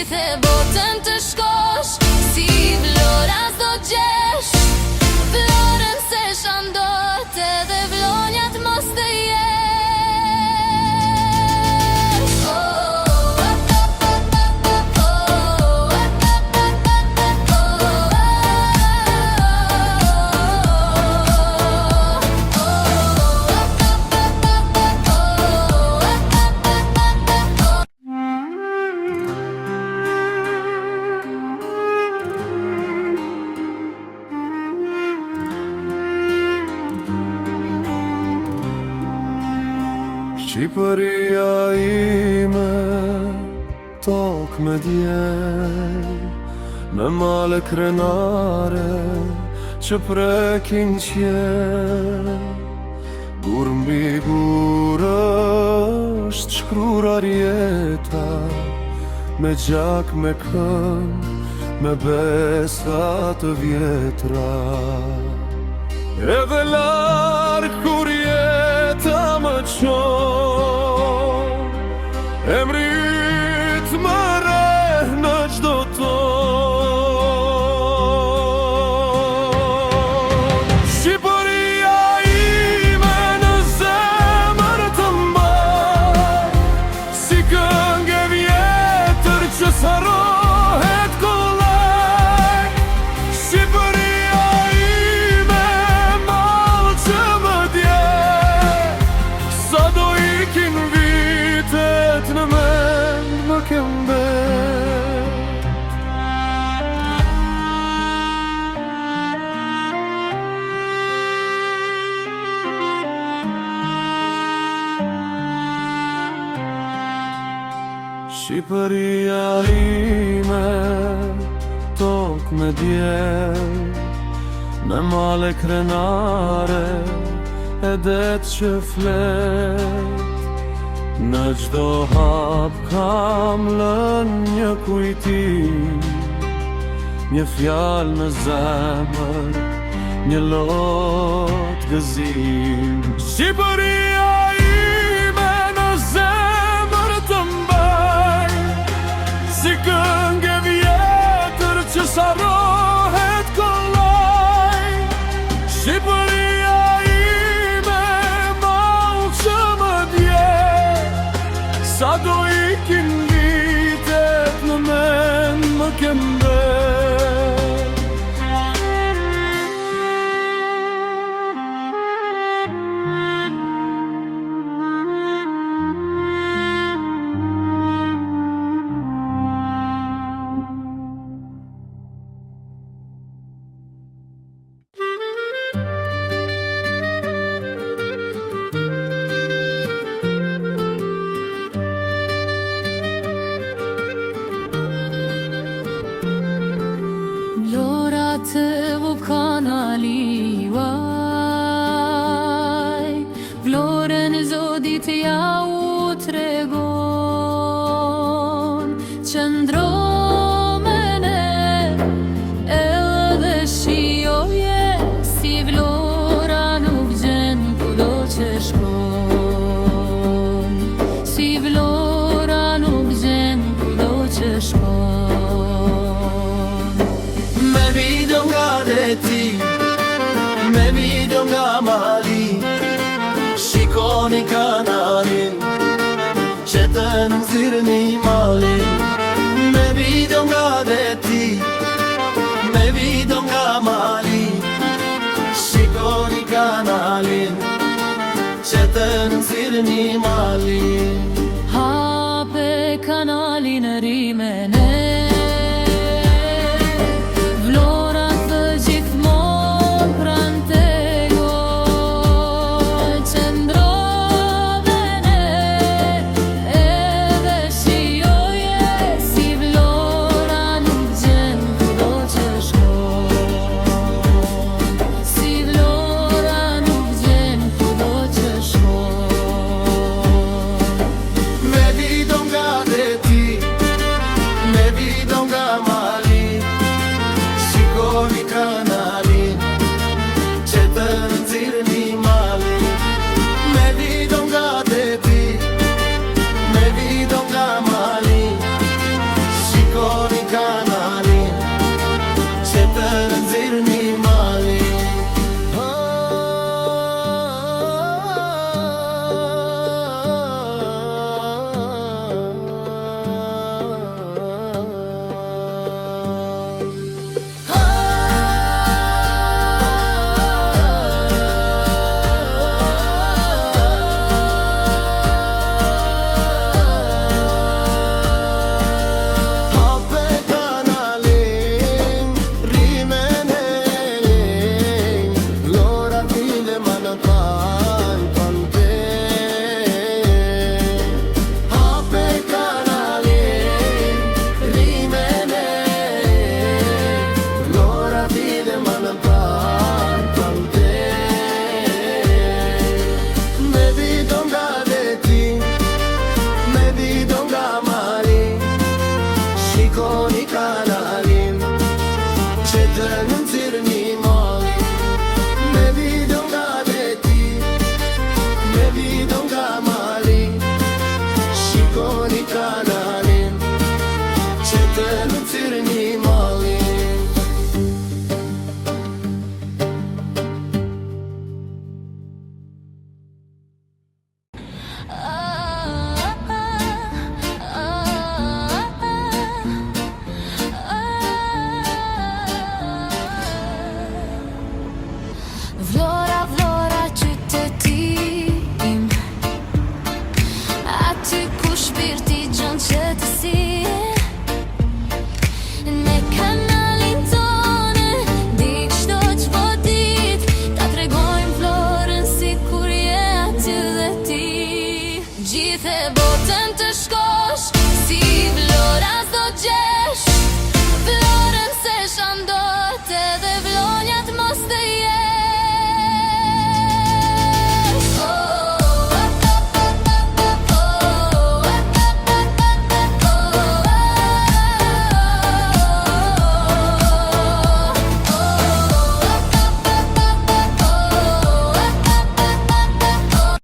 gjithë botën të shkosh, si vlora s'do gjesh, vlorën se shandot edhe vlonjat mos të jesh. Shqipëria ime, tokë me djel, me male krenare që prekin qjel. Gur mbi gur është shkruar jeta, me gjak me kënd, me besa të vjetra. Edhe larg kur jeta më qon, emrit më reh në çdo ton. Shqipëria ime në zemër të mbaj, si këngë e vjetër që sarohet kollaj. Shqipëria ime mall që më dje, sa do ikin vitet në mend më ke mbet. Shqipëria ime, tokë me djel, me male krenare e det që flet. Në çdo hap kam lën një kujtim, një fjalë në zemër, një lot gëzim. Shqipëria ime në zemër të mbaj, si këngë e vjetër që sarohet kollaj. Shqipëria ime mall që më dje, sa do ikin vitet në mend më ke mbet. Të vukanali vaj, vlorën zodit ja u tregon. Qëndro me ne edhe shijoje, si vlora nuk gjen kudo që shkon. Si vlora nuk gjen kudo që shkon. Me video nga mali, shikoni kanalin që të nëzirë një malin. Me video nga veti, me video nga mali, shikoni kanalin që të nëzirë një malin. Hape kanalin rimene, me shikoni kanalin që të nëndzirë një malin me video nga veti, me video nga malin. Shikoni kanalin që të nëndzirë një malin. Vlora, vlora qytetim, aty ku shpirti gjon që të si. Në kanalin tonë, dik shto qpo dit, ta tregojmë Florën si kur je aty dhe ti. Gjithë e botën të shkosh, si Vlora s'do gjesh,